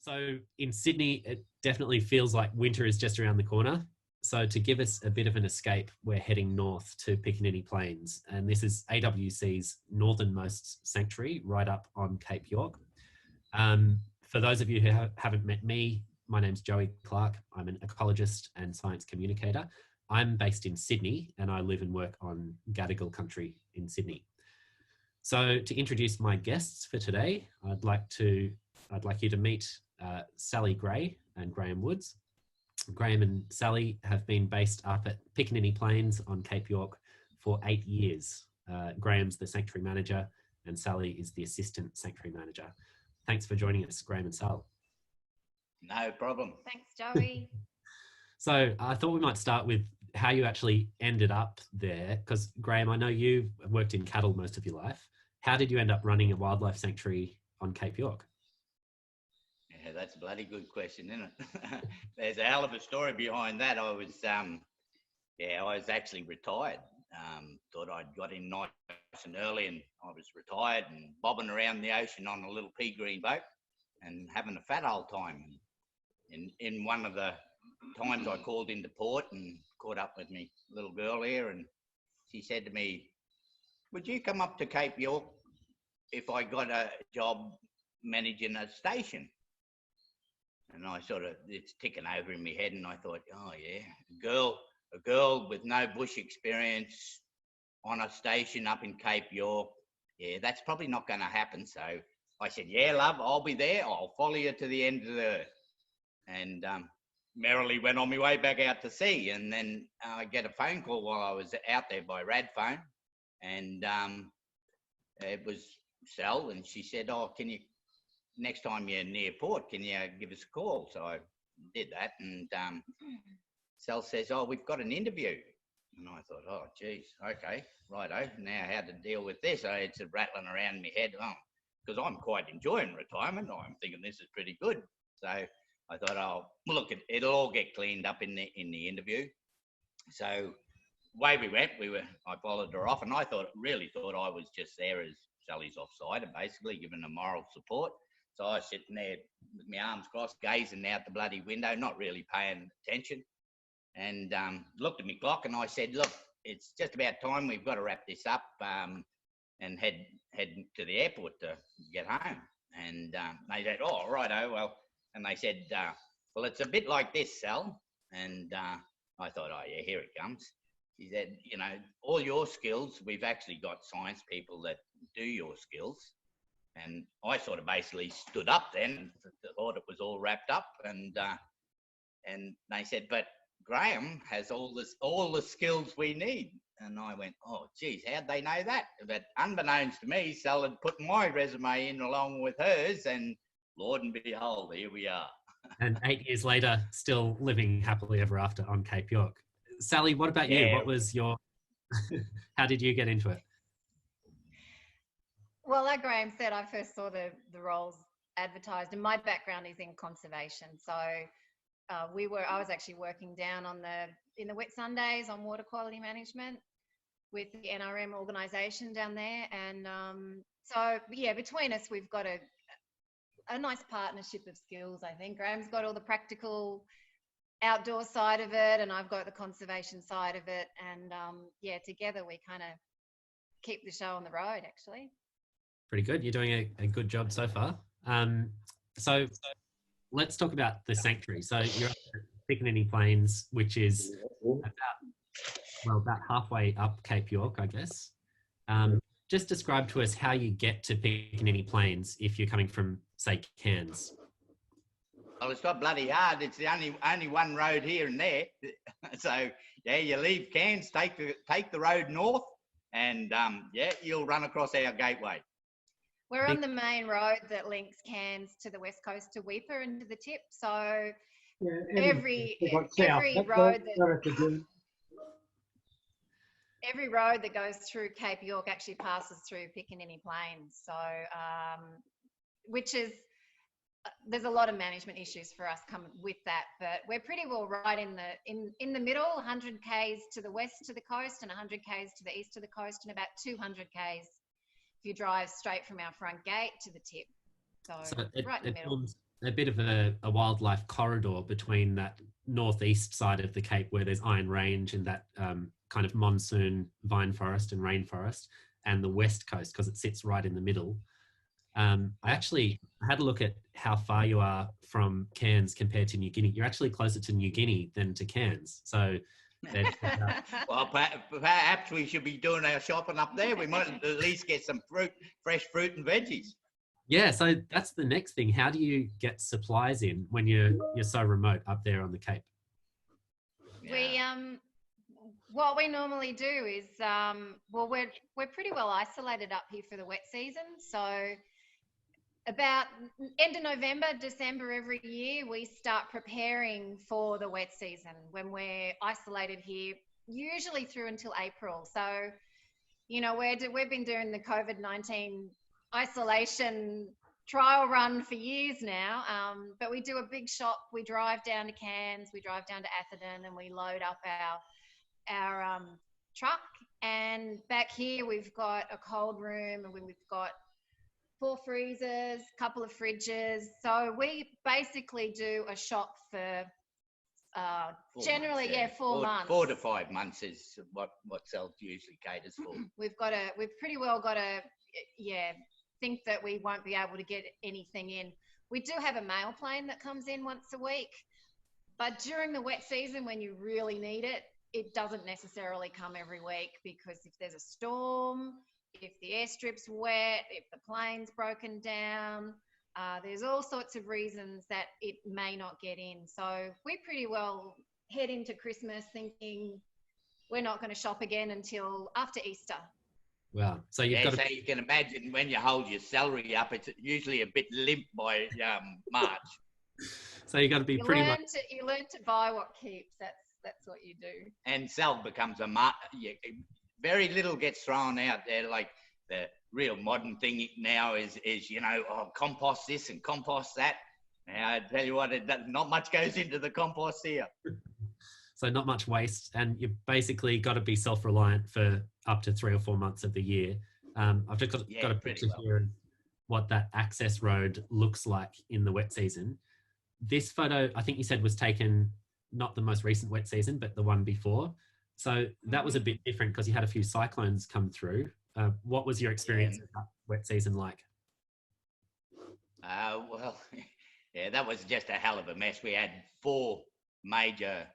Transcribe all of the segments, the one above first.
So in Sydney, it definitely feels like winter is just around the corner. So to give us a bit of an escape, we're heading north to Piccaninny Plains. And this is AWC's northernmost sanctuary, right up on Cape York. For those of you who haven't met me, my name's Joey Clark. I'm an ecologist and science communicator. I'm based in Sydney and I live and work on Gadigal country in Sydney. So to introduce my guests for today, I'd like you to meet Sally Gray and Graham Woods. Graham and Sally have been based up at Piccaninny Plains on Cape York for 8 years. Graham's the sanctuary manager and Sally is the assistant sanctuary manager. Thanks for joining us, Graham and Sal. No problem. Thanks, Joey. So I thought we might start with how you actually ended up there, because Graham, I know you've worked in cattle most of your life. How did you end up running a wildlife sanctuary on Cape York? Yeah, that's a bloody good question, isn't it? There's a hell of a story behind that. I was actually retired. Thought I'd got in nice and early, and I was retired and bobbing around the ocean on a little pea green boat and having a fat old time. And in one of the times I called into port and caught up with me little girl here, and she said to me, "Would you come up to Cape York if I got a job managing a station?" And I it's ticking over in my head, and I thought, oh yeah, a girl with no bush experience on a station up in Cape York, yeah, that's probably not going to happen. So I said, yeah, love, I'll be there. I'll follow you to the end of the earth. And merrily went on my way back out to sea. And then I get a phone call while I was out there by rad phone. And it was Sal, and she said, oh, can you, next time you're near port, can you give us a call? So I did that. And Sal says, oh, we've got an interview. And I thought, oh, geez, okay, righto. Now how to deal with this? It's rattling around in my head, because I'm quite enjoying retirement. I'm thinking this is pretty good. So I thought, oh, look, it'll all get cleaned up in the interview. So way we went, I followed her off, and I really thought I was just there as Sally's offside and basically giving her moral support. So I was sitting there with my arms crossed, gazing out the bloody window, not really paying attention. And looked at my clock and I said, look, it's just about time. We've got to wrap this up and head to the airport to get home. And they said, oh, righto, well. And they said, well, it's a bit like this, Sal. And I thought, oh, yeah, here it comes. She said, you know, all your skills, we've actually got science people that do your skills. And I sort of basically stood up then and thought it was all wrapped up. And they said, but Graham has all the skills we need. And I went, oh, geez, how'd they know that? But unbeknownst to me, Sal had put my resume in along with hers, and Lord and behold, here we are. And 8 years later, still living happily ever after on Cape York. Sally, what about you? What was your, how did you get into it? Well, like Graham said, I first saw the roles advertised, and my background is in conservation. So I was actually working down in the wet Sundays on water quality management with the NRM organisation down there. And so, yeah, between us, we've got a nice partnership of skills, I think. Graham's got all the practical outdoor side of it, and I've got the conservation side of it. And yeah, together we kind of keep the show on the road, actually. Pretty good. You're doing a good job so far. So let's talk about the sanctuary. So you're at Piccaninny Plains, which is about halfway up Cape York, I guess. Just describe to us how you get to Piccaninny Plains if you're coming from, say, Cairns. Well, it's not bloody hard. It's the only one road here and there. So yeah, you leave Cairns, take the road north, and yeah, you'll run across our gateway. We're on the main road that links Cairns to the west coast to Weipa and to the tip. So yeah, every road that goes through Cape York actually passes through Piccaninny Plains. So which is, there's a lot of management issues for us coming with that, but we're pretty well right in the middle, 100 k's to the west to the coast and 100 k's to the east to the coast, and about 200 k's if you drive straight from our front gate to the tip. So right in the middle. a bit of a wildlife corridor between that northeast side of the Cape where there's Iron Range and that kind of monsoon vine forest and rainforest, and the west coast because it sits right in the middle. I actually had a look at how far you are from Cairns compared to New Guinea. You're actually closer to New Guinea than to Cairns. So, well, perhaps we should be doing our shopping up there. We might at least get some fruit, fresh fruit and veggies. yeah, so that's the next thing. How do you get supplies in when you're so remote up there on the Cape? We what we normally do is well, we're pretty well isolated up here for the wet season. So about end of November, December every year, we start preparing for the wet season when we're isolated here, usually through until April. So, you know, we've been doing the COVID-19 isolation trial run for years now, but we do a big shop. We drive down to Cairns, we drive down to Atherton, and we load up our truck. And back here, we've got a cold room, and we've got 4 freezers, a couple of fridges. So we basically do a shop for generally, months, yeah, 4 months. 4 to 5 months is what Self usually caters for. We've pretty well got to, think that we won't be able to get anything in. We do have a mail plane that comes in once a week, but during the wet season when you really need it, it doesn't necessarily come every week, because if there's a storm, if the airstrip's wet, if the plane's broken down, there's all sorts of reasons that it may not get in. So we pretty well head into Christmas thinking we're not going to shop again until after Easter. Wow. So you've got so you can imagine when you hold your salary up, it's usually a bit limp by March. So you got to be pretty much. You learn to buy what keeps. That's what you do. And Sal becomes very little gets thrown out there. Like the real modern thing now is compost this and compost that. Now I tell you what, not much goes into the compost here. So not much waste, and you've basically got to be self-reliant for up to 3 or 4 months of the year. I've just got a picture here of what that access road looks like in the wet season. This photo, I think you said, was taken not the most recent wet season, but the one before. So that was a bit different because you had a few cyclones come through. What was your experience of that wet season like? That was just a hell of a mess. We had 4 major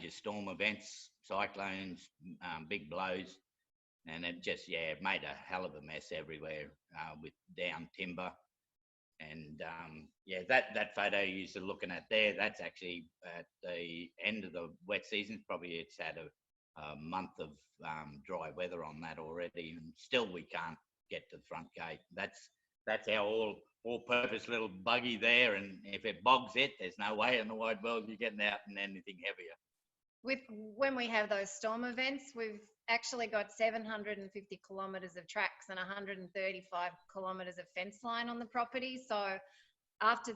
storm events, cyclones, big blows, and it just made a hell of a mess everywhere with down timber. And that photo you're looking at there, that's actually at the end of the wet season. Probably it's had a month of dry weather on that already, and still we can't get to the front gate. That's our all-purpose little buggy there, and if it bogs it, there's no way in the wide world you're getting out in anything heavier. When we have those storm events, we've actually got 750 kilometres of tracks and 135 kilometres of fence line on the property. So after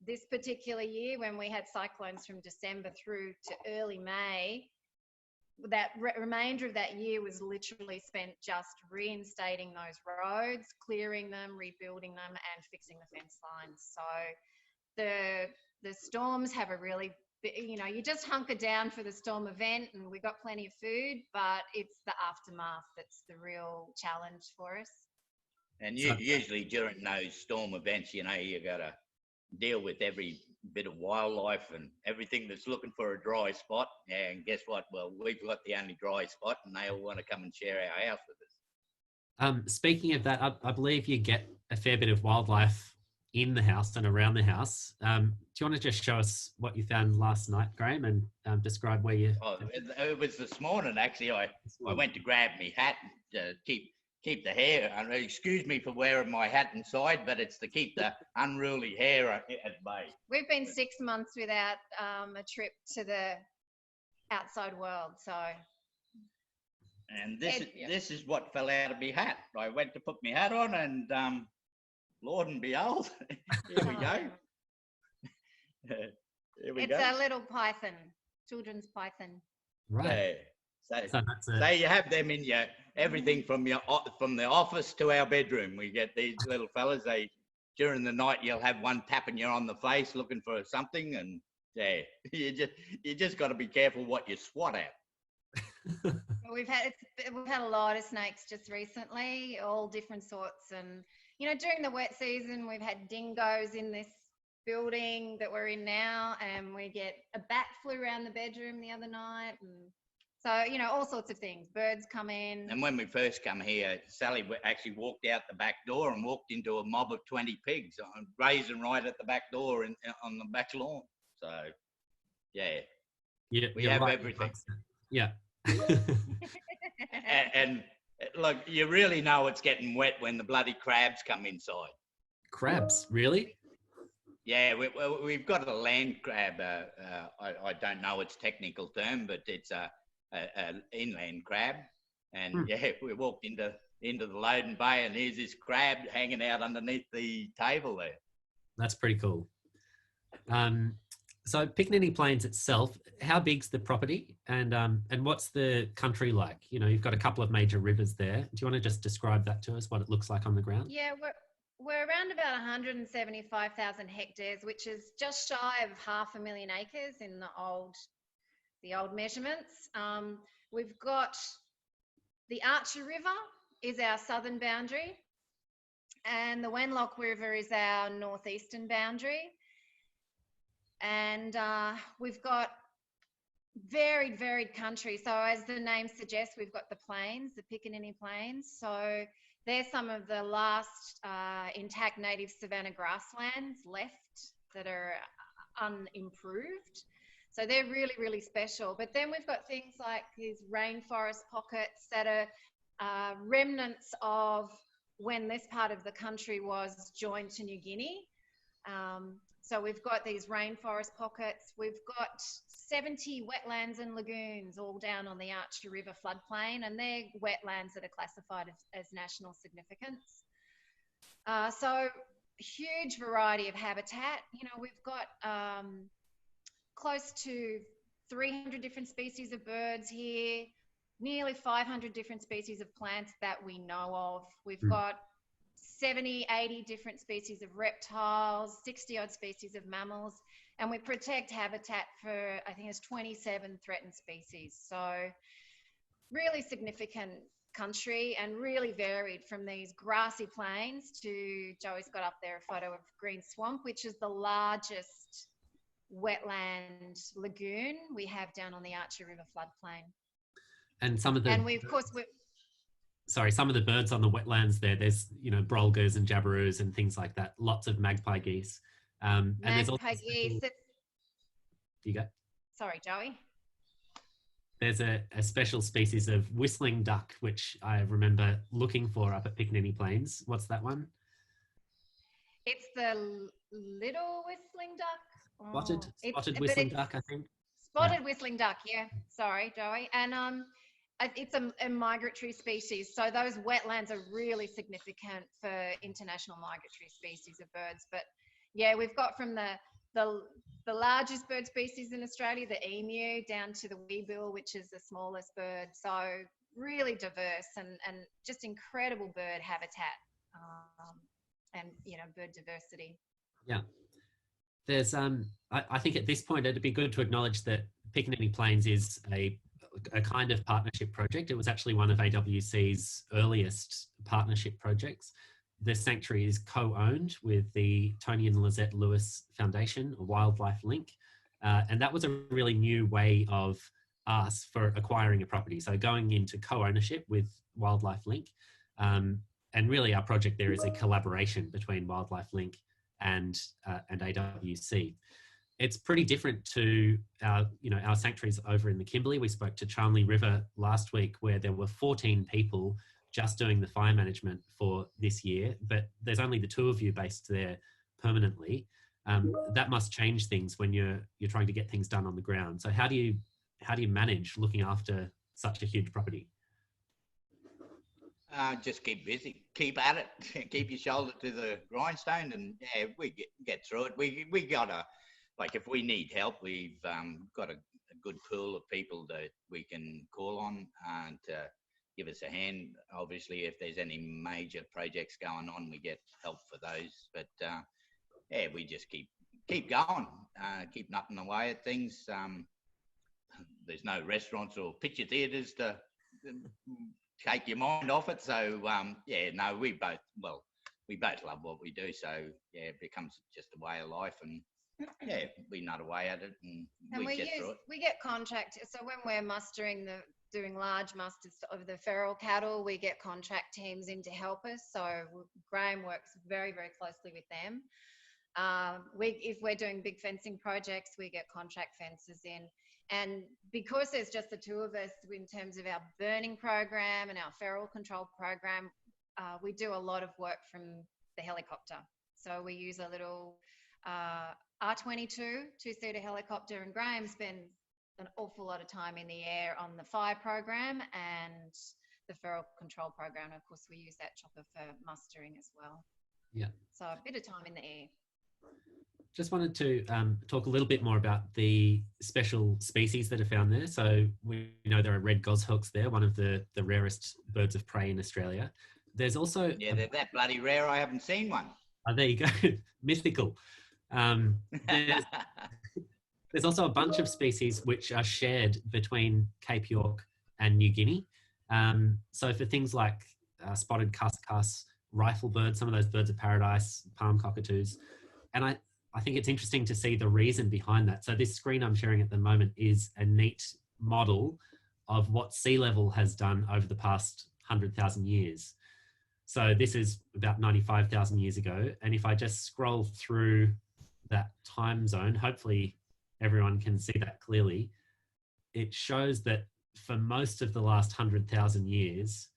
this particular year, when we had cyclones from December through to early May, that remainder of that year was literally spent just reinstating those roads, clearing them, rebuilding them, and fixing the fence lines. So the storms have a really, you just hunker down for the storm event, and we got plenty of food, but it's the aftermath that's the real challenge for us. And usually during those storm events, you got to deal with every bit of wildlife and everything that's looking for a dry spot. And guess what? Well, we've got the only dry spot, and they all want to come and share our house with us. Speaking of that, I believe you get a fair bit of wildlife in the house and around the house. Do you want to just show us what you found last night, Graham, and describe where you... Oh, it was this morning, actually. I went to grab my hat to keep the hair. Excuse me for wearing my hat inside, but it's to keep the unruly hair at bay. We've been 6 months without a trip to the outside world, so... And this is what fell out of my hat. I went to put my hat on, and Lord and behold, here we go. It's a little python, children's python. Right. So you have them in everything from the office to our bedroom. We get these little fellas. They during the night you'll have one tapping you on the face looking for something, and yeah, you just got to be careful what you swat at. We've had a lot of snakes just recently, all different sorts, and during the wet season we've had dingoes in this building that we're in now, and a bat flew around the bedroom the other night, and so all sorts of things. Birds come in. And when we first come here, Sally actually walked out the back door and walked into a mob of 20 pigs, grazing right at the back door on the back lawn. So yeah, we have right, everything. Yeah. and look, you really know it's getting wet when the bloody crabs come inside. Crabs, really? Yeah, we've got a land crab. I don't know its technical term, but it's an inland crab. And yeah, we walked into the loading bay, and here's this crab hanging out underneath the table there. That's pretty cool. So Piccaninny Plains itself, how big's the property, and what's the country like? You've got a couple of major rivers there. Do you want to just describe that to us, what it looks like on the ground? Yeah, we're around about 175,000 hectares, which is just shy of 500,000 acres in the old measurements. We've got the Archer River is our southern boundary, and the Wenlock River is our northeastern boundary. And we've got varied country. So as the name suggests, we've got the plains, the Piccaninny Plains. So they're some of the last intact native savanna grasslands left that are unimproved. So they're really, really special. But then we've got things like these rainforest pockets that are remnants of when this part of the country was joined to New Guinea. So we've got these rainforest pockets. We've got 70 wetlands and lagoons all down on the Archer River floodplain, and they're wetlands that are classified as national significance. So huge variety of habitat. We've got close to 300 different species of birds here, nearly 500 different species of plants that we know of. We've got 70, 80 different species of reptiles, 60 odd species of mammals, and we protect habitat for, I think it's 27 threatened species. So really significant country and really varied, from these grassy plains to, Joey's got up there a photo of Green Swamp, which is the largest wetland lagoon we have down on the Archer River floodplain. And some of the... And we, of course, some of the birds on the wetlands there's, brolgers and jabberoos and things like that. Lots of magpie geese. And there's also geese. You go. Sorry, Joey. There's a special species of whistling duck, which I remember looking for up at Piccaninny Plains. What's that one? It's the little whistling duck. Spotted whistling duck, I think. Spotted whistling duck, yeah. Sorry, Joey. And it's a migratory species. So those wetlands are really significant for international migratory species of birds. But yeah, we've got from the largest bird species in Australia, the emu, down to the weebill, which is the smallest bird. So really diverse and just incredible bird habitat and, bird diversity. Yeah. There's, I think at this point, it'd be good to acknowledge that Piccaninny Plains is a kind of partnership project. It was actually one of AWC's earliest partnership projects. The sanctuary is co-owned with the Tony and Lizette Lewis Foundation, a wildlife link. And that was a really new way of us for acquiring a property. So going into co-ownership with Wildlife Link. And really our project there is a collaboration between Wildlife Link and AWC. It's pretty different to our sanctuaries over in the Kimberley. We spoke to Charnley River last week, where there were 14 people just doing the fire management for this year, but there's only the two of you based there permanently. That must change things when you're trying to get things done on the ground. So how do you manage looking after such a huge property? Just keep busy, keep at it, keep your shoulder to the grindstone, and yeah, we get through it. We got if we need help, we've got a good pool of people that we can call on, and give us a hand. Obviously, if there's any major projects going on, we get help for those. But yeah, we just keep going, keep nutting away at things. There's no restaurants or picture theatres to take your mind off it. So yeah, no, we both love what we do. So yeah, it becomes just a way of life, and yeah, we nut away at it, and we get through it. We get contract. So when we're doing large musters of the feral cattle, we get contract teams in to help us. So Graham works very, very closely with them. If we're doing big fencing projects, we get contract fencers in. And because there's just the two of us in terms of our burning program and our feral control program, we do a lot of work from the helicopter. So we use a little R22 two-seater helicopter, and Graham spends an awful lot of time in the air on the fire program and the feral control program. And of course, we use that chopper for mustering as well. Yeah. So a bit of time in the air. Just wanted to talk a little bit more about the special species that are found there. So we know there are red goshawks there, one of the rarest birds of prey in Australia. There's also... Yeah, they're that bloody rare, I haven't seen one. Oh, there you go. Mythical. There's also a bunch of species which are shared between Cape York and New Guinea. So for things like spotted cuscus, riflebird, some of those birds of paradise, palm cockatoos. And I think it's interesting to see the reason behind that. So this screen I'm sharing at the moment is a neat model of what sea level has done over the past 100,000 years. So this is about 95,000 years ago. And if I just scroll through that time zone, hopefully everyone can see that clearly. It shows that for most of the last 100,000 years,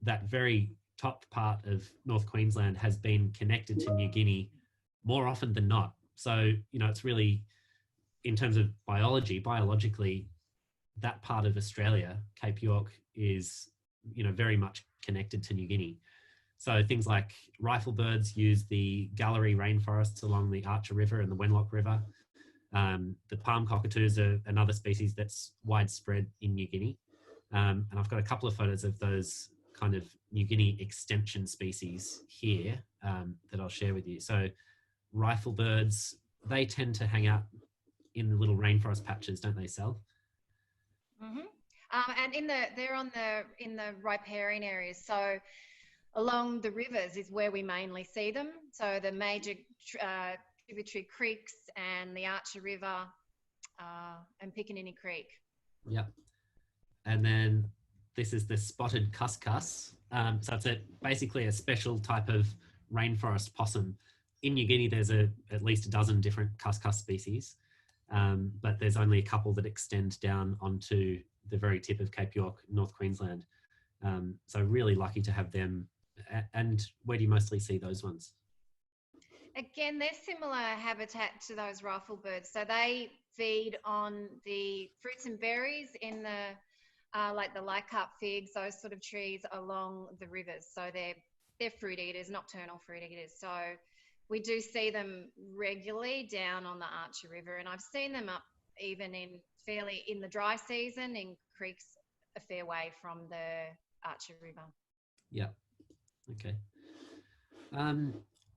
that very top part of North Queensland has been connected to New Guinea more often than not. So, you know, it's really, in terms of biologically, that part of Australia, Cape York, is, you know, very much connected to New Guinea. So things like riflebirds use the gallery rainforests along the Archer River and the Wenlock River. The palm cockatoos are another species that's widespread in New Guinea. And I've got a couple of photos of those kind of New Guinea extension species here that I'll share with you. So riflebirds, they tend to hang out in the little rainforest patches, don't they, Sal? Mm-hmm. And they're in the riparian areas. So along the rivers is where we mainly see them. So the major tributary creeks and the Archer River and Piccaninny Creek. Yeah. And then this is the spotted cuscus. So it's basically a special type of rainforest possum. In New Guinea, there's at least a dozen different cuscus species, but there's only a couple that extend down onto the very tip of Cape York, North Queensland. So really lucky to have them. And where do you mostly see those ones? Again, they're similar habitat to those riflebirds. So they feed on the fruits and berries in the, like the Leichhardt figs, those sort of trees along the rivers. So they're fruit eaters, nocturnal fruit eaters. So we do see them regularly down on the Archer River, and I've seen them up even in the dry season in creeks a fair way from the Archer River. Yeah. Okay.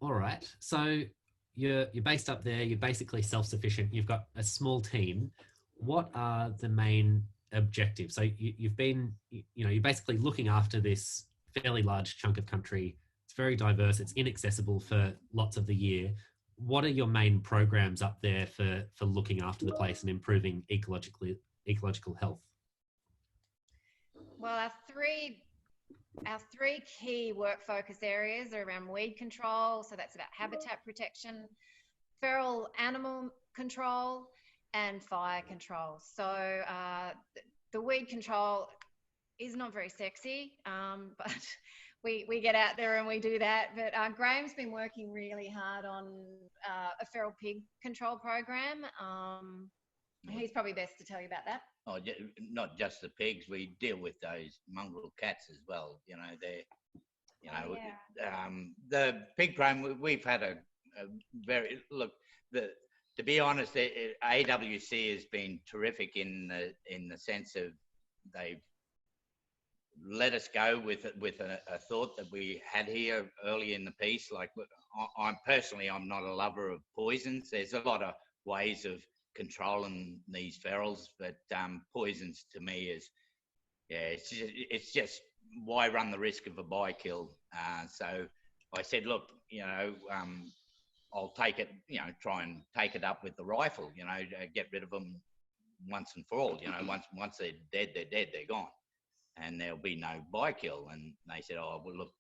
All right. So you're based up there. You're basically self-sufficient. You've got a small team. What are the main objectives? So you've been, you're basically looking after this fairly large chunk of country. It's very diverse. It's inaccessible for lots of the year. What are your main programs up there for looking after the place and improving ecological health? Well, our three key work focus areas are around weed control. So that's about habitat protection, feral animal control, and fire control. So the weed control is not very sexy, but we get out there and we do that. But Graham's been working really hard on a feral pig control program. He's probably best to tell you about that. Oh, not just the pigs. We deal with those mongrel cats as well. The pig program, we've had a very, to be honest, AWC has been terrific in the sense of let us go with a thought that we had here early in the piece. Like, I'm not a lover of poisons. There's a lot of ways of controlling these ferals, but poisons to me is, it's just why run the risk of a by-kill? So I said, look, I'll take it, try and take it up with the rifle, get rid of them once and for all. Once they're dead, they're gone. And there'll be no by-kill. And they said, oh, well, look,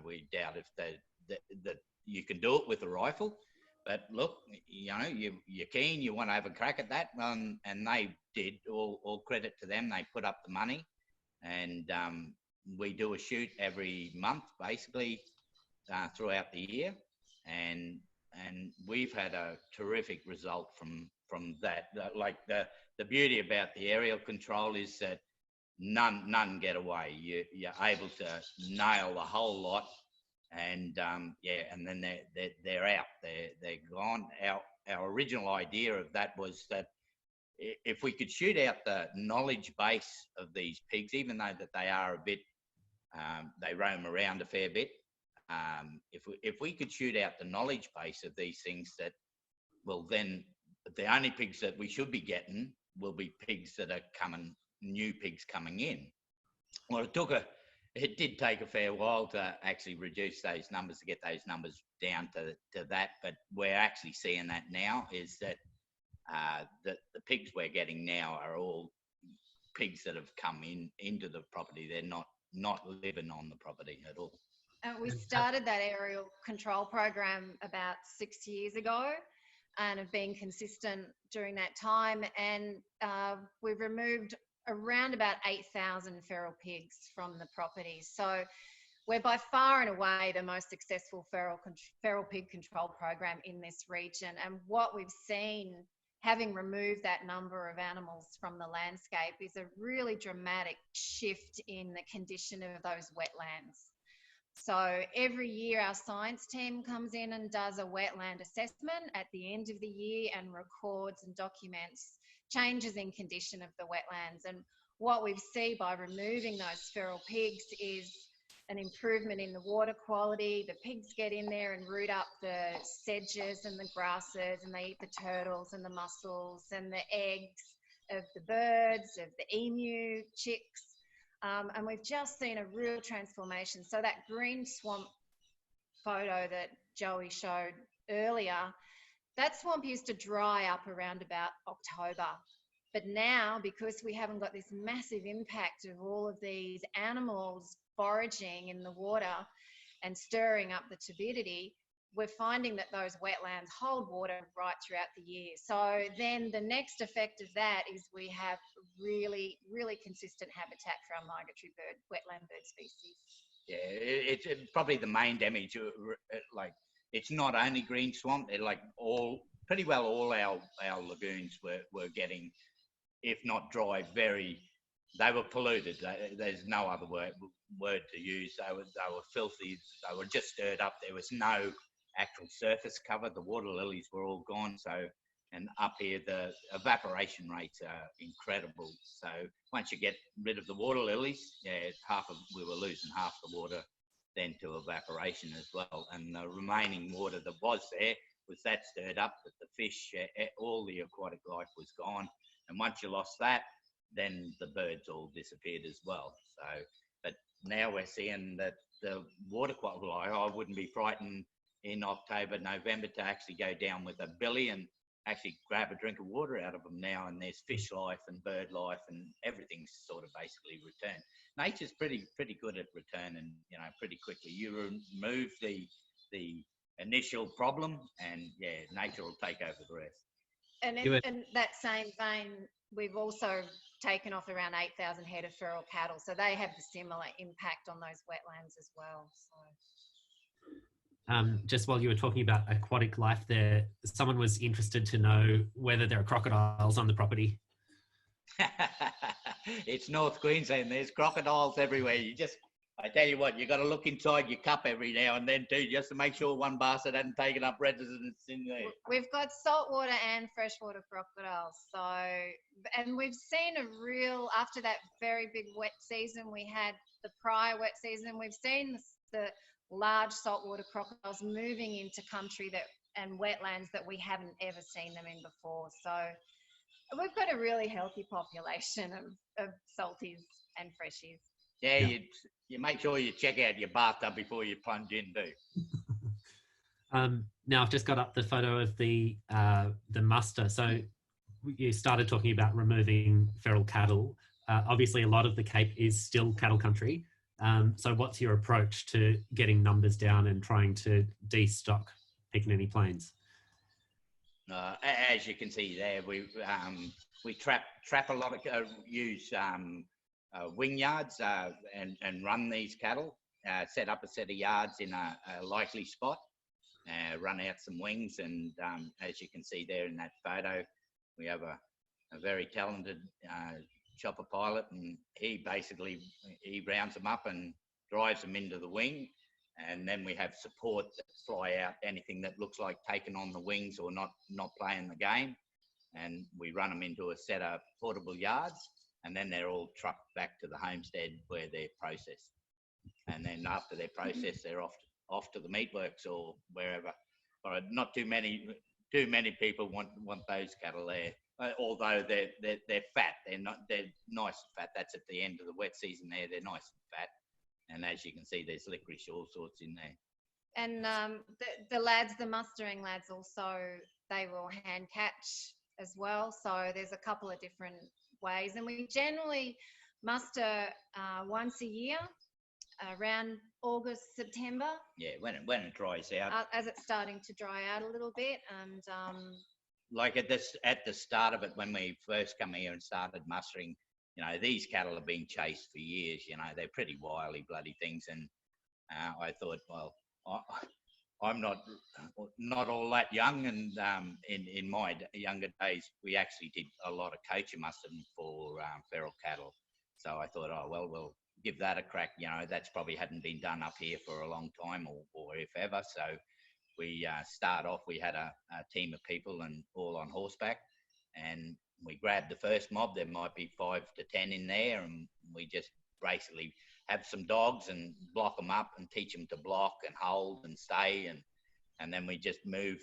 we doubt if that you can do it with a rifle. But look, you're keen, you want to have a crack at that. And they did, all credit to them. They put up the money. And we do a shoot every month, basically, throughout the year. And we've had a terrific result from that. Like, the beauty about the aerial control is that none get away. You're able to nail the whole lot, and and then they're out. They're gone. Our original idea of that was that if we could shoot out the knowledge base of these pigs, even though that they are a bit, they roam around a fair bit. If we could shoot out the knowledge base of these things, that, well, then the only pigs that we should be getting will be pigs that are new pigs coming in. Well, it did take a fair while to actually reduce those numbers, to get those numbers down to that. But we're actually seeing that now, is that the pigs we're getting now are all pigs that have come into the property. They're not living on the property at all. We started that aerial control program about 6 years ago, and have been consistent during that time. And we've removed around about 8,000 feral pigs from the property. So we're by far and away the most successful feral pig control program in this region. And what we've seen, having removed that number of animals from the landscape, is a really dramatic shift in the condition of those wetlands. So every year our science team comes in and does a wetland assessment at the end of the year and records and documents changes in condition of the wetlands. And what we see by removing those feral pigs is an improvement in the water quality. The pigs get in there and root up the sedges and the grasses, and they eat the turtles and the mussels and the eggs of the birds, of the emu, chicks. And we've just seen a real transformation. So that green swamp photo that Joey showed earlier, that swamp used to dry up around about October. But now, because we haven't got this massive impact of all of these animals foraging in the water and stirring up the turbidity, we're finding that those wetlands hold water right throughout the year. So then the next effect of that is we have really, really consistent habitat for our migratory wetland bird species. Yeah, it's probably the main damage. Like, it's not only green swamp, like pretty well all our lagoons were getting, if not dry, they were polluted. There's no other word to use. They were filthy. They were just stirred up. There was no actual surface cover. The water lilies were all gone. So, and up here, the evaporation rates are incredible. So once you get rid of the water lilies, we were losing half the water then to evaporation as well. And the remaining water that was there was that stirred up, that the fish, all the aquatic life was gone. And once you lost that, then the birds all disappeared as well. So, but now we're seeing that the water quality, I wouldn't be frightened in October, November to actually go down with a billy and actually grab a drink of water out of them now. And there's fish life and bird life, and everything's sort of basically returned. Nature's pretty good at returning, pretty quickly. You remove the initial problem, and nature will take over the rest. And in that same vein, we've also taken off around 8,000 head of feral cattle, so they have the similar impact on those wetlands as well. So. Just while you were talking about aquatic life there, someone was interested to know whether there are crocodiles on the property. It's North Queensland. There's crocodiles everywhere. You just I tell you what, you got to look inside your cup every now and then too, just to make sure one bastard hasn't taken up residence in there. We've got saltwater and freshwater crocodiles. So, and we've seen a real, after that very big wet season we had, the prior wet season, we've seen the large saltwater crocodiles moving into country and wetlands that we haven't ever seen them in before. So we've got a really healthy population of salties and freshies. Yeah, you make sure you check out your bathtub before you plunge in too. Now I've just got up the photo of the muster. So you started talking about removing feral cattle. Obviously, a lot of the Cape is still cattle country. So what's your approach to getting numbers down and trying to destock Piccaninny Plains? As you can see there, we trap a lot of use wing yards and run these cattle. Set up a set of yards in a likely spot. Run out some wings, and as you can see there in that photo, we have a very talented chopper pilot, and he rounds them up and drives them into the wing, and then we have support that fly out anything that looks like taking on the wings or not playing the game, and we run them into a set of portable yards, and then they're all trucked back to the homestead where they're processed, and then after they're processed, they're off to the meatworks or wherever. But not too many people want those cattle there. Although they're fat, they're nice and fat. That's at the end of the wet season there. They're nice and fat, and as you can see, there's licorice, all sorts in there. And the mustering lads also, they will hand catch as well. So there's a couple of different ways, and we generally muster once a year, around August, September. Yeah, when it dries out. As it's starting to dry out a little bit, and like at the start of it, when we first come here and started mustering, these cattle have been chased for years. They're pretty wily bloody things, and I thought, well, I'm not all that young, and in my younger days, we actually did a lot of coaching mustering for feral cattle. So I thought, oh well, we'll give that a crack. That's probably hadn't been done up here for a long time, or if ever. So we start off. We had a team of people and all on horseback, and we grabbed the first mob. There might be 5 to 10 in there, and we just basically have some dogs and block them up and teach them to block and hold and stay, and then we just move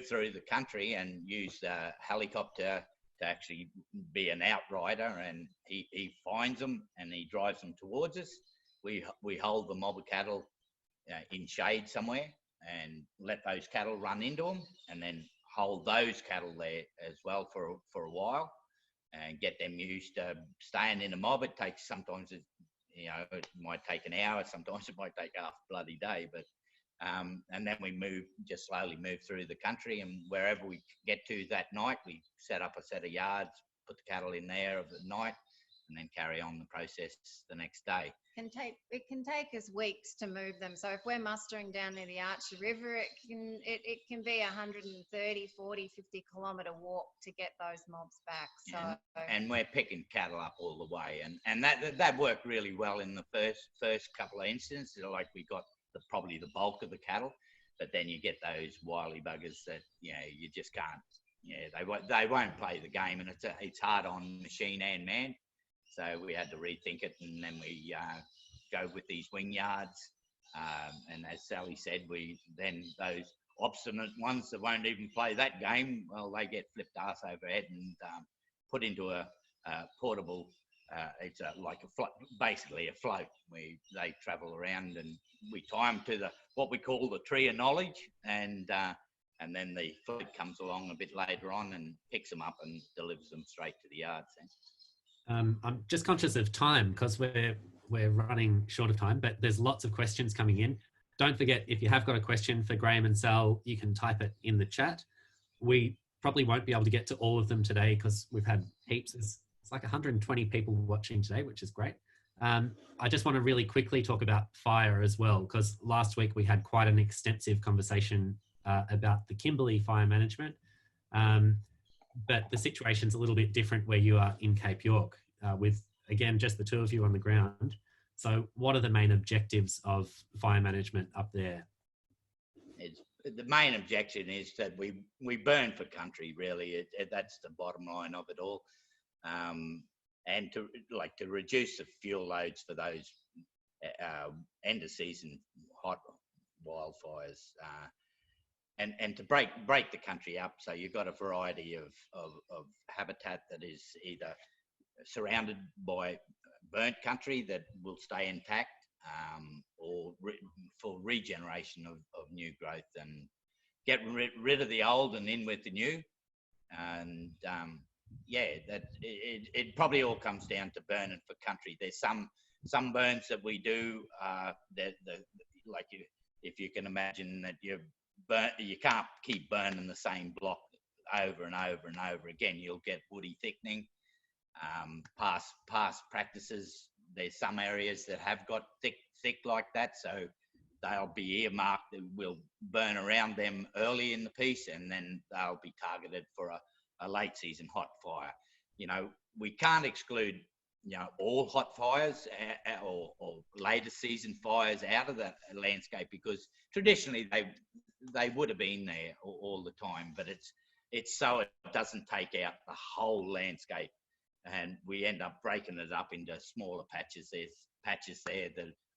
through the country and use the helicopter to actually be an outrider, and he finds them and he drives them towards us. We hold the mob of cattle in shade somewhere and let those cattle run into them, and then hold those cattle there as well for a while and get them used to staying in a mob. It takes sometimes it might take an hour, sometimes it might take half a bloody day, but and then we slowly move through the country, and wherever we get to that night, we set up a set of yards, put the cattle in there of the night, and then carry on the process the next day. It can take us weeks to move them. So if we're mustering down near the Archie River, it can be 130, 40, 50 kilometre walk to get those mobs back. So and we're picking cattle up all the way, and that worked really well in the first couple of instances. Like we got probably the bulk of the cattle, but then you get those wily buggers that you just can't. They won't play the game, and it's hard on machine and man. So we had to rethink it, and then we go with these wing yards. And as Sally said, then those obstinate ones that won't even play that game, well, they get flipped arse over head and put into a portable. It's basically a float. They travel around, and we tie them to what we call the tree of knowledge, and then the float comes along a bit later on and picks them up and delivers them straight to the yards. I'm just conscious of time because we're running short of time, but there's lots of questions coming in. Don't forget, if you have got a question for Graham and Sal, you can type it in the chat. We probably won't be able to get to all of them today because we've had heaps. It's like 120 people watching today, which is great. I just want to really quickly talk about fire as well, because last week we had quite an extensive conversation about the Kimberley fire management. But the situation's a little bit different where you are in Cape York with, again, just the two of you on the ground. So what are the main objectives of fire management up there? The main objection is that we burn for country, really. That's the bottom line of it all. And to reduce the fuel loads for those end of season hot wildfires, and to break the country up, so you've got a variety of habitat that is either surrounded by burnt country that will stay intact, or for regeneration of new growth, and get rid of the old and in with the new. And that it probably all comes down to burning for country. There's some burns that we do if you can imagine that you can't keep burning the same block over and over and over again. You'll get woody thickening. Past practices, there's some areas that have got thick like that, so they'll be earmarked. We'll burn around them early in the piece, and then they'll be targeted for a late season hot fire. We can't exclude all hot fires or later season fires out of the landscape, because traditionally they would have been there all the time, but it's so it doesn't take out the whole landscape, and we end up breaking it up into smaller patches. There's patches there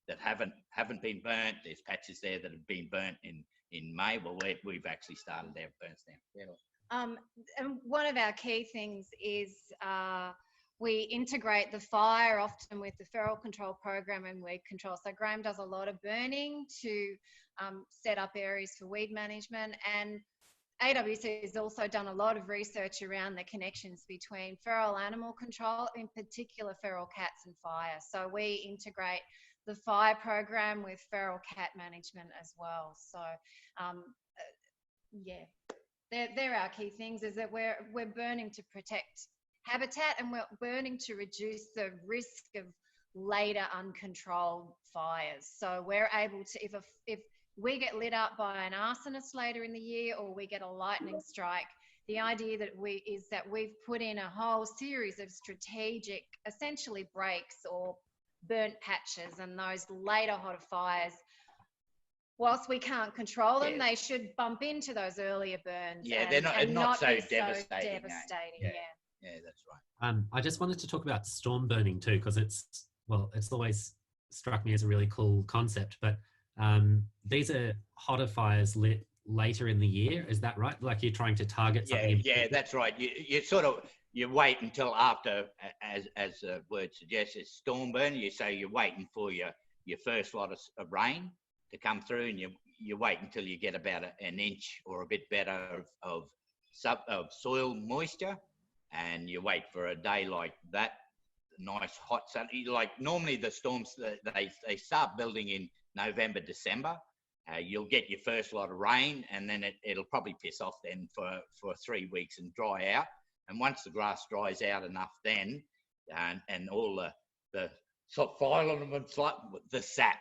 that haven't been burnt. There's patches there that have been burnt in May. Well, we've actually started our burns now. And one of our key things is we integrate the fire often with the feral control program and weed control. So Graham does a lot of burning to set up areas for weed management, and AWC has also done a lot of research around the connections between feral animal control, in particular feral cats, and fire. So we integrate the fire program with feral cat management as well. So they're our key things, is that we're burning to protect habitat, and we're burning to reduce the risk of later uncontrolled fires. So we're able to, if we get lit up by an arsonist later in the year, or we get a lightning strike, the idea that we've put in a whole series of strategic, essentially breaks or burnt patches, and those later hotter fires, whilst we can't control them, they should bump into those earlier burns. Yeah, they're not so devastating. Yeah, that's right. I just wanted to talk about storm burning too, because it's always struck me as a really cool concept. But these are hotter fires lit later in the year. Is that right? Like you're trying to target something? Yeah, that's right. You wait until after, as the word suggests, it's storm burn. You're waiting for your first lot of rain to come through, and you wait until you get about an inch or a bit better of soil moisture, and you wait for a day like that, nice hot sun. Like normally the storms, they start building in November, December. You'll get your first lot of rain, and then it'll probably piss off then for 3 weeks and dry out. And once the grass dries out enough, then and all the phytoelements, like the sap.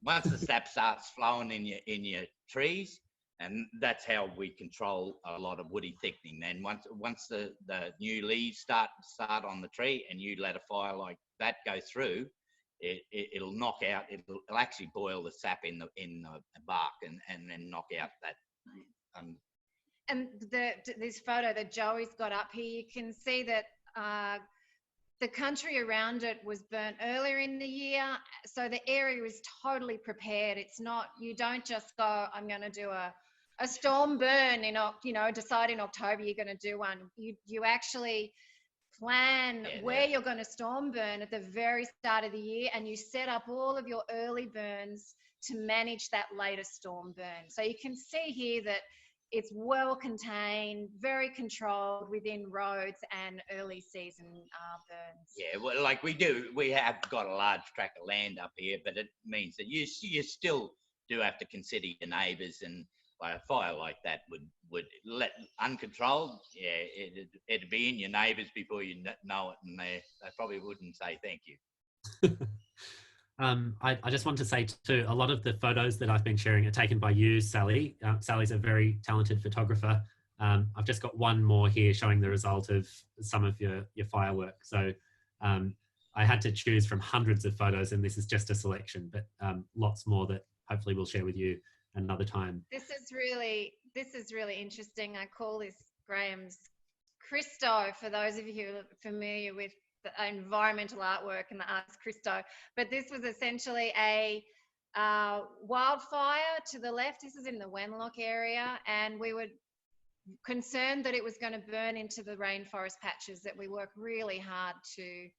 Once the sap starts flowing in your trees, and that's how we control a lot of woody thickening. Then once the new leaves start on the tree, and you let a fire like that go through, it'll knock out. It'll actually boil the sap in the bark, and then knock out that. And this photo that Joey's got up here, you can see that the country around it was burnt earlier in the year, so the area is totally prepared. It's not, you don't just go, I'm going to do a storm burn decide in October you're going to do one. You actually plan where you're going to storm burn at the very start of the year, and you set up all of your early burns to manage that later storm burn. So you can see here that it's well contained, very controlled within roads and early season burns. Yeah, well, like we have got a large tract of land up here, but it means that you still do have to consider your neighbours, and like a fire like that would let uncontrolled, it'd be in your neighbours before you know it, and they probably wouldn't say thank you. I just want to say too, a lot of the photos that I've been sharing are taken by you, Sally. Sally's a very talented photographer. I've just got one more here showing the result of some of your firework. So I had to choose from hundreds of photos, and this is just a selection, but lots more that hopefully we'll share with you another time. This is really interesting. I call this Graham's Christo, for those of you who are familiar with the environmental artwork and the artist Christo. But this was essentially a wildfire to the left. This is in the Wenlock area, and we were concerned that it was going to burn into the rainforest patches that we work really hard to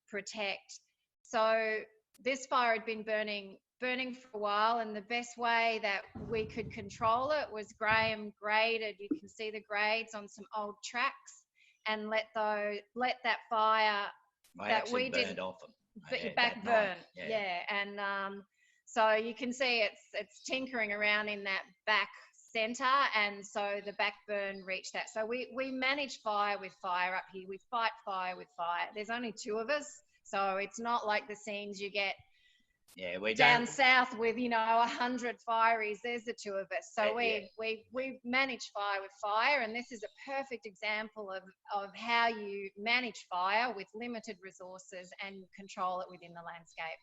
protect. So this fire had been burning for a while, and the best way that we could control it was Graham graded, you can see the grades on some old tracks, and let that fire that we did back burn. Yeah. And so you can see it's tinkering around in that back center, and so the back burn reached that. So we manage fire with fire up here. We fight fire with fire. There's only 2 of us, so it's not like the scenes you get down south with 100 fireys. There's the 2 of us. So we manage fire with fire, and this is a perfect example of how you manage fire with limited resources and control it within the landscape.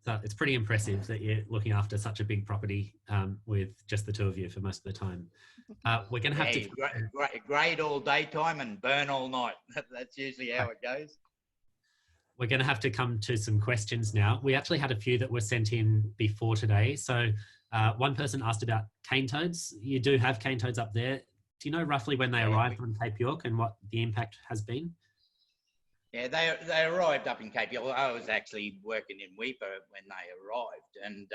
So it's pretty impressive that you're looking after such a big property with just the 2 of you for most of the time. We're going to have to grade all daytime and burn all night. That's usually how it goes. We're going to have to come to some questions now. We actually had a few that were sent in before today. So one person asked about cane toads. You do have cane toads up there. Do you know roughly when they arrived on Cape York and what the impact has been? Yeah, they arrived up in Cape York. I was actually working in Weipa when they arrived, and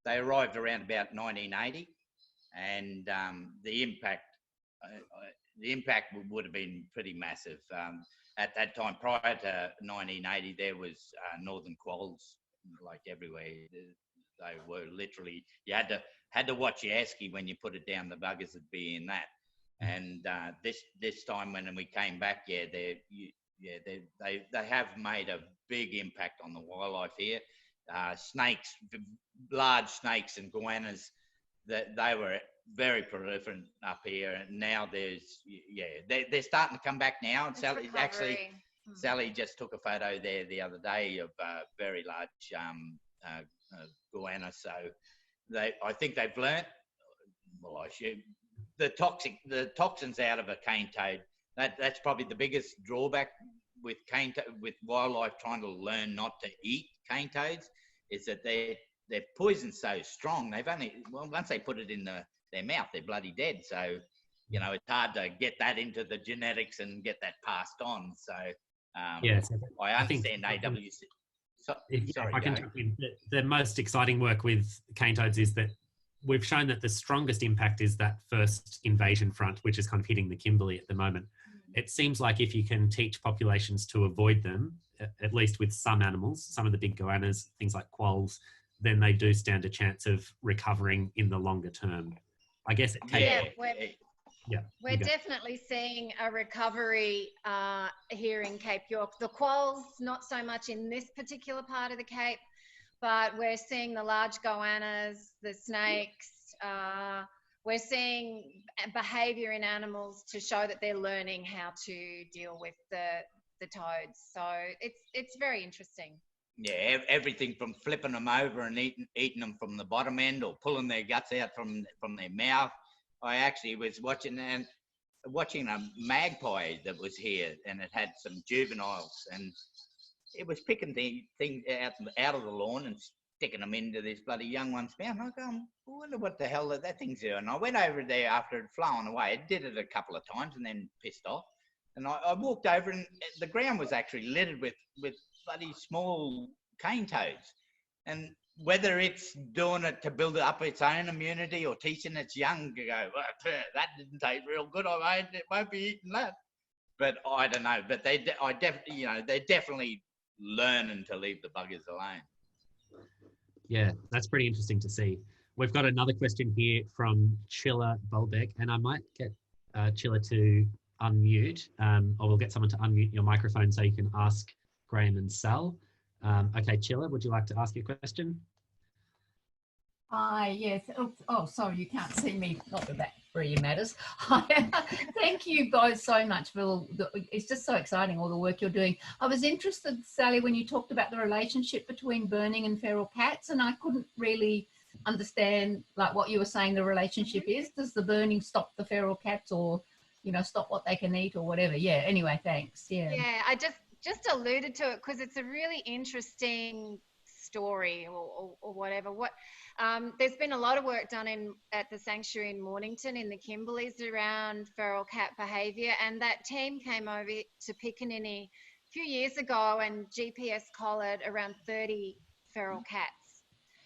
they arrived around about 1980, and the impact would have been pretty massive. At that time, prior to 1980, there was northern quolls like everywhere. They were literally, you had to watch your esky when you put it down. The buggers would be in that. And this time when we came back, they have made a big impact on the wildlife here. Snakes, large snakes and goannas, they were very prolific up here, and now they're starting to come back now. And Sally just took a photo there the other day of a very large goanna. So I think they've learnt. Well, I assume the toxins out of a cane toad. That's probably the biggest drawback with with wildlife trying to learn not to eat cane toads, is that their poison's so strong. Once they put it in their mouth, they're bloody dead. So it's hard to get that into the genetics and get that passed on. So I understand AWC. The most exciting work with cane toads is that we've shown that the strongest impact is that first invasion front, which is kind of hitting the Kimberley at the moment. It seems like if you can teach populations to avoid them, at least with some animals, some of the big goannas, things like quolls, then they do stand a chance of recovering in the longer term. I guess it takes... We're definitely seeing a recovery here in Cape York. The quolls, not so much in this particular part of the Cape, but we're seeing the large goannas, the snakes. We're seeing behaviour in animals to show that they're learning how to deal with the toads. So it's very interesting. Yeah, everything from flipping them over and eating them from the bottom end, or pulling their guts out from their mouth. I actually was watching a magpie that was here, and it had some juveniles, and it was picking the thing out of the lawn and sticking them into this bloody young one's mouth. And I wonder what the hell that thing's doing. And I went over there after it had flown away. It did it a couple of times and then pissed off. And I walked over, and the ground was actually littered with bloody small cane toads. And whether it's doing it to build up its own immunity or teaching its young to go, well, that didn't taste real good, it won't be eating that. But I don't know. But they're definitely learning to leave the buggers alone. Yeah, that's pretty interesting to see. We've got another question here from Chilla Bulbeck, and I might get Chilla to unmute, or we'll get someone to unmute your microphone so you can ask Graham and Sal. Okay, Chilla, would you like to ask your question? Hi, yes. Oh, sorry, you can't see me. Not with that really matters. Thank you both so much for it's just so exciting, all the work you're doing. I was interested, Sally, when you talked about the relationship between burning and feral cats, and I couldn't really understand like what you were saying the relationship is. Does the burning stop the feral cats, or stop what they can eat or whatever? Yeah, anyway, thanks. Yeah, I just alluded to it because it's a really interesting story or whatever. There's been a lot of work done at the sanctuary in Mornington in the Kimberleys around feral cat behaviour, and that team came over to Piccaninny a few years ago and GPS collared around 30 feral cats.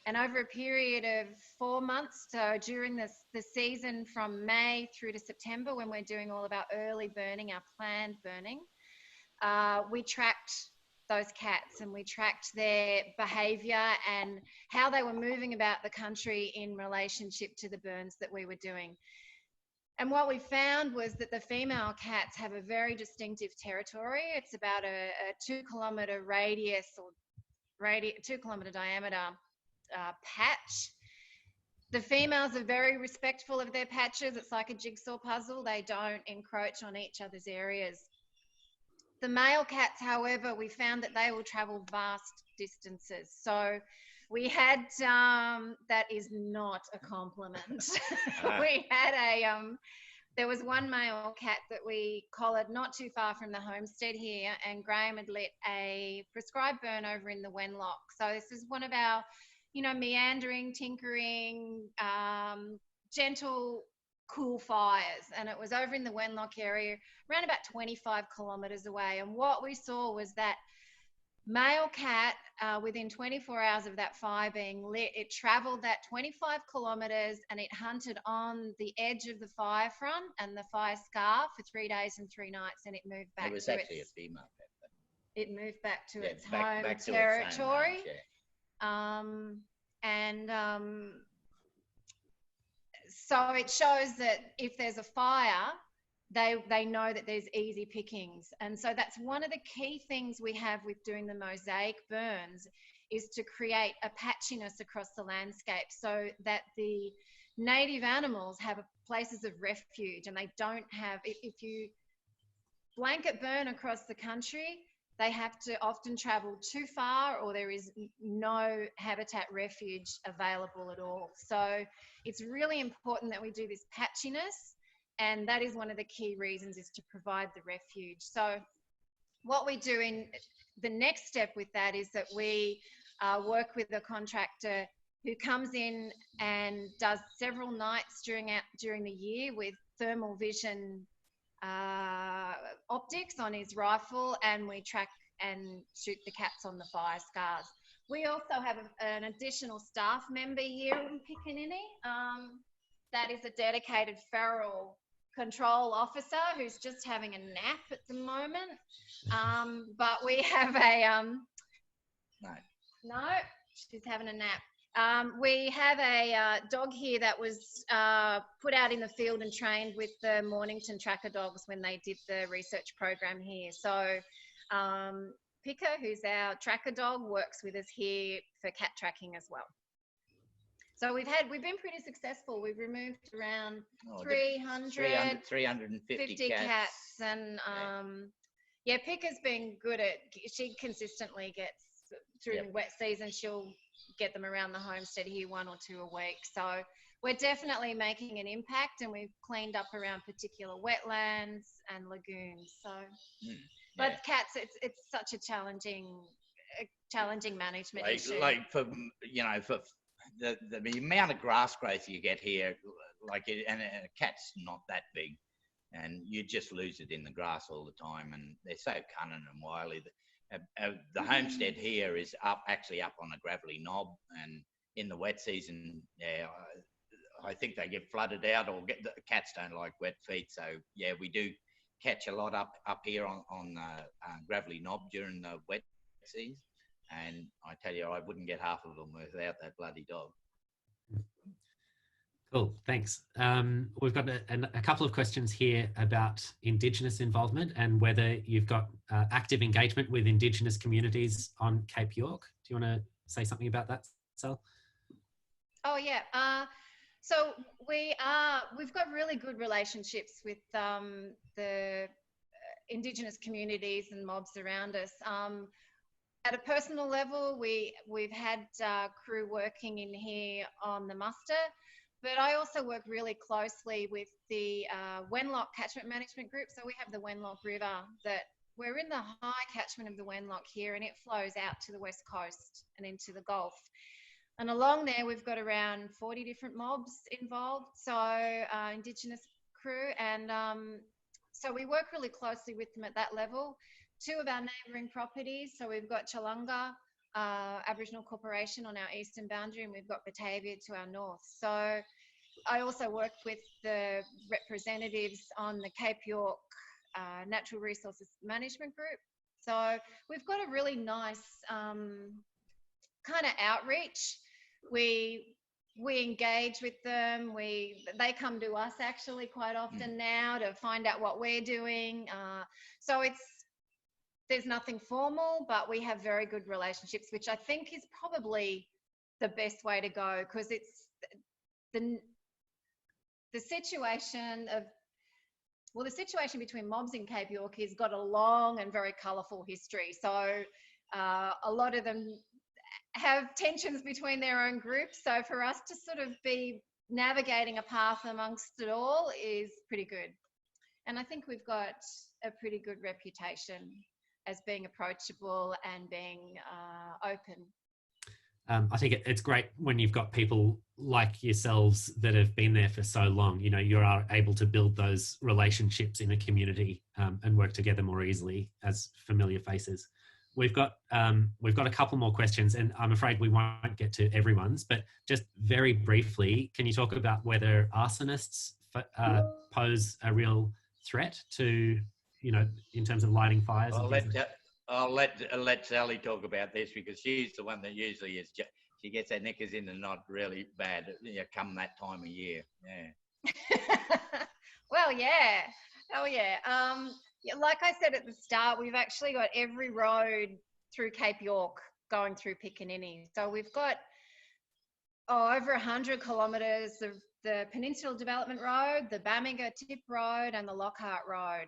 And over a period of 4 months, so during the season from May through to September, when we're doing all of our early burning, our planned burning, we tracked those cats and we tracked their behaviour and how they were moving about the country in relationship to the burns that we were doing. And what we found was that the female cats have a very distinctive territory. It's about a 2 kilometre radius or 2 kilometre diameter patch. The females are very respectful of their patches. It's like a jigsaw puzzle. They don't encroach on each other's areas. The male cats, however, we found that they will travel vast distances. So we had, that is not a compliment. We had there was one male cat that we collared not too far from the homestead here, and Graham had lit a prescribed burn over in the Wenlock. So this is one of our, meandering, tinkering, gentle, cool fires, and it was over in the Wenlock area, around about 25 kilometres away. And what we saw was that male cat, within 24 hours of that fire being lit, it travelled that 25 kilometres and it hunted on the edge of the fire front and the fire scar for 3 days and 3 nights, and it moved back. It was actually a female cat. It moved back to its home territory. So it shows that if there's a fire, they know that there's easy pickings. And so that's one of the key things we have with doing the mosaic burns, is to create a patchiness across the landscape so that the native animals have places of refuge, and they don't have, if you blanket burn across the country, they have to often travel too far, or there is no habitat refuge available at all. So it's really important that we do this patchiness, and that is one of the key reasons, is to provide the refuge. So what we do in the next step with that is that we work with a contractor who comes in and does several nights during the year with thermal vision optics on his rifle, and we track and shoot the cats on the fire scars. We also have an additional staff member here in Piccaninny that is a dedicated feral control officer who's just having a nap at the moment. But we have a no, she's having a nap. We have a dog here that was put out in the field and trained with the Mornington tracker dogs when they did the research program here. So Picca, who's our tracker dog, works with us here for cat tracking as well. So we've been pretty successful. We've removed around 350 cats. And yeah, Picca's been good at, she consistently gets, through the wet season, she'll get them around the homestead here 1 or 2 a week. So we're definitely making an impact, and we've cleaned up around particular wetlands and lagoons. So, but cats, it's such a challenging management issue. Like for the amount of grass growth you get here, and a cat's not that big, and you just lose it in the grass all the time, and they're so cunning and wily. The homestead here is actually up on a gravelly knob, and in the wet season, I think they get flooded out, or the cats don't like wet feet. So yeah, we do catch a lot up here on gravelly knob during the wet season, and I tell you, I wouldn't get half of them without that bloody dog. Cool, thanks. We've got a couple of questions here about Indigenous involvement and whether you've got active engagement with Indigenous communities on Cape York. Do you want to say something about that, Sal? Oh yeah, So we've got really good relationships with the Indigenous communities and mobs around us. At a personal level, we've had crew working in here on the muster, but I also work really closely with the Wenlock Catchment Management Group. So we have the Wenlock River that we're in the high catchment of the Wenlock here, and it flows out to the west coast and into the Gulf. And along there, we've got around 40 different mobs involved, so Indigenous crew. And so we work really closely with them at that level. Two of our neighbouring properties, so we've got Challunga Aboriginal Corporation on our eastern boundary, and we've got Batavia to our north. So I also work with the representatives on the Cape York Natural Resources Management Group. So we've got a really nice kind of outreach. We engage with them. They come to us actually quite often now to find out what we're doing. So there's nothing formal, but we have very good relationships, which I think is probably the best way to go, because it's the situation between mobs in Cape York has got a long and very colourful history. So a lot of them have tensions between their own groups. So for us to sort of be navigating a path amongst it all is pretty good. And I think we've got a pretty good reputation as being approachable and being open. I think it's great when you've got people like yourselves that have been there for so long. You know, you are able to build those relationships in a community and work together more easily as familiar faces. We've got a couple more questions, and I'm afraid we won't get to everyone's, but just very briefly, can you talk about whether arsonists pose a real threat to, you know, in terms of lighting fires? I'll let Sally talk about this, because she's the one that usually is. She gets her knickers in and not really bad, come that time of year. Yeah. Well, yeah. Oh, yeah. Like I said at the start, we've actually got every road through Cape York going through Piccaninny. So we've got over 100 kilometres of the Peninsula Development Road, the Bamaga Tip Road, and the Lockhart Road.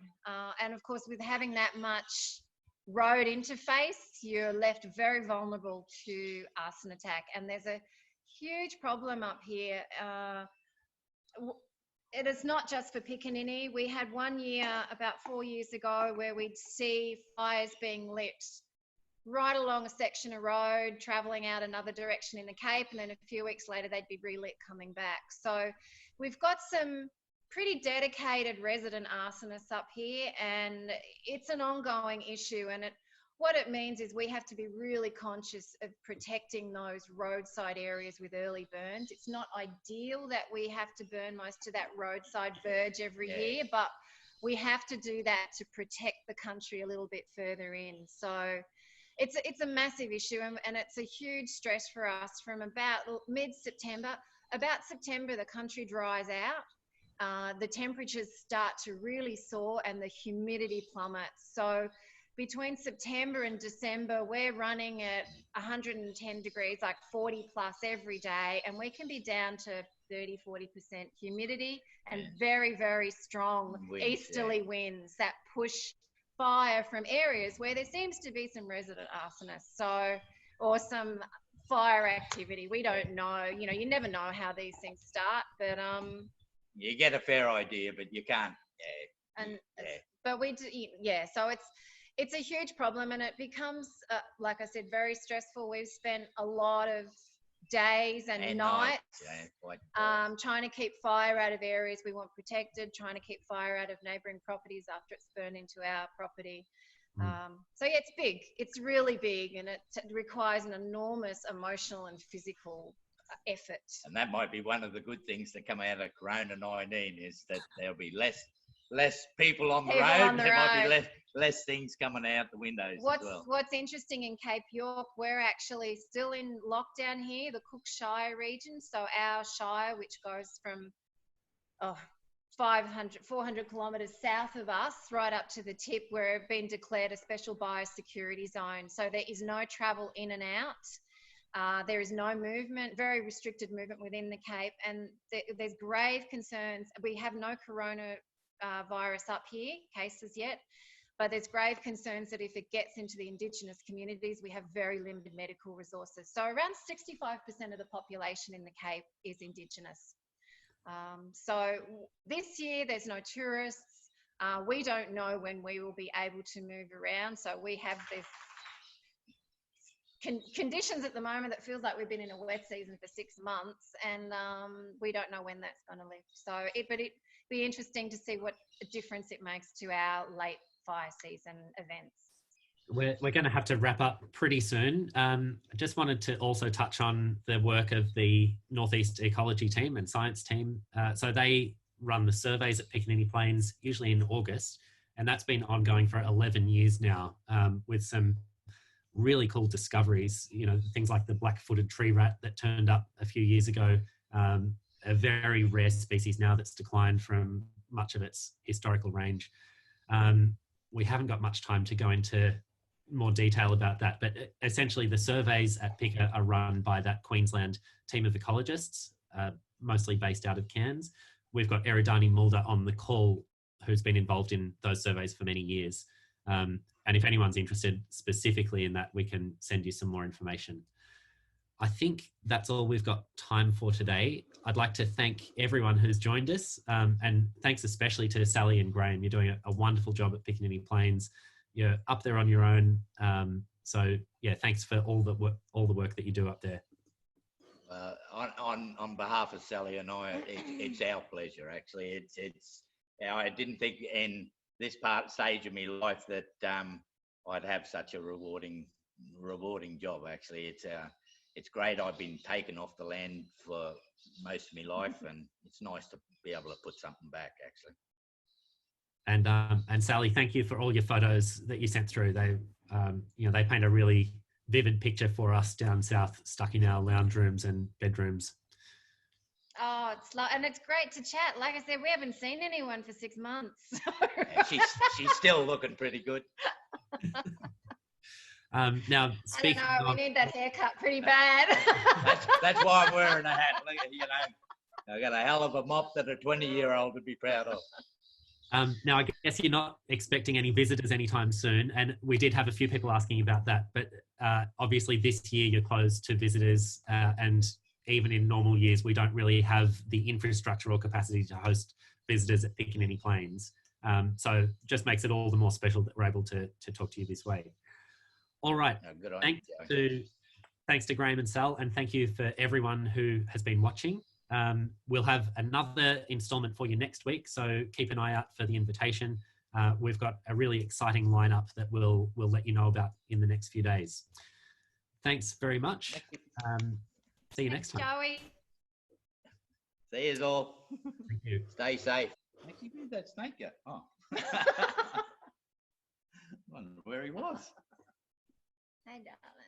And of course, with having that much road interface, you're left very vulnerable to arson attack. And there's a huge problem up here. It is not just for Piccaninny. We had one year about 4 years ago where we'd see fires being lit right along a section of road, travelling out another direction in the Cape, and then a few weeks later they'd be relit coming back. So we've got some pretty dedicated resident arsonists up here, and it's an ongoing issue. And what it means is we have to be really conscious of protecting those roadside areas with early burns. It's not ideal that we have to burn most of that roadside verge every year, but we have to do that to protect the country a little bit further in. So it's a massive issue, and it's a huge stress for us from about mid-September. About September, the country dries out. The temperatures start to really soar and the humidity plummets. So between September and December, we're running at 110 degrees, like 40 plus every day, and we can be down to 30-40% humidity and very, very strong easterly winds that push fire from areas where there seems to be some resident arsonists, or some fire activity. We don't know. You know, you never know how these things start, but you get a fair idea, but you can't. But we do. So it's a huge problem, and it becomes, like I said, very stressful. We've spent a lot of days and nights trying to keep fire out of areas we want protected, trying to keep fire out of neighbouring properties after it's burned into our property. So yeah, it's big. It's really big, and it requires an enormous emotional and physical effort. And that might be one of the good things that come out of Corona-19 is that there'll be less people on the road. There might be less things coming out the windows as well. What's interesting in Cape York, we're actually still in lockdown here, the Cook Shire region. So our shire, which goes from 400 kilometres south of us, right up to the tip, where it's been declared a special biosecurity zone. So there is no travel in and out. There is no movement, very restricted movement within the Cape, and there's grave concerns. We have no coronavirus up here, cases yet, but there's grave concerns that if it gets into the Indigenous communities, we have very limited medical resources. So around 65% of the population in the Cape is Indigenous. So this year, there's no tourists. We don't know when we will be able to move around. So we have this conditions at the moment that feels like we've been in a wet season for 6 months, and we don't know when that's going to lift. So it'd be interesting to see what difference it makes to our late fire season events. We're going to have to wrap up pretty soon. I just wanted to also touch on the work of the Northeast Ecology team and science team. So they run the surveys at Piccaninny Plains, usually in August, and that's been ongoing for 11 years now, with some really cool discoveries, you know, things like the black-footed tree rat that turned up a few years ago, a very rare species now that's declined from much of its historical range. We haven't got much time to go into more detail about that, but essentially the surveys at Picca are run by that Queensland team of ecologists, mostly based out of Cairns. We've got Eridani Mulder on the call, who's been involved in those surveys for many years. And if anyone's interested specifically in that, we can send you some more information. I think that's all we've got time for today. I'd like to thank everyone who's joined us, and thanks especially to Sally and Graham. You're doing a wonderful job at Piccaninny Plains. You're up there on your own. So yeah, thanks for all the work that you do up there. On behalf of Sally and I, it's our pleasure. Actually, I didn't think in this stage of my life that I'd have such a rewarding job. Actually, it's great. I've been taken off the land for most of my life, and it's nice to be able to put something back. Actually. And Sally, thank you for all your photos that you sent through. They, you know, they paint a really vivid picture for us down south, stuck in our lounge rooms and bedrooms. Oh, and it's great to chat. Like I said, we haven't seen anyone for 6 months. Yeah, she's still looking pretty good. Now, speaking I don't know, we need that haircut pretty bad. That's why I'm wearing a hat. Look, you know, I got a hell of a mop that a 20-year-old would be proud of. Now, I guess you're not expecting any visitors anytime soon, and we did have a few people asking about that, but obviously this year you're closed to visitors, and even in normal years, we don't really have the infrastructure or capacity to host visitors at Piccaninny Plains. So just makes it all the more special that we're able to talk to you this way. All right. Good Thanks to Graham and Sal, and thank you for everyone who has been watching. We'll have another installment for you next week, so keep an eye out for the invitation. We've got a really exciting lineup that we'll let you know about in the next few days. Thanks very much. See you next time. Joey. See you all. Thank you. Stay safe. Where did that snake go? Oh. I wonder where he was. Hi, darling.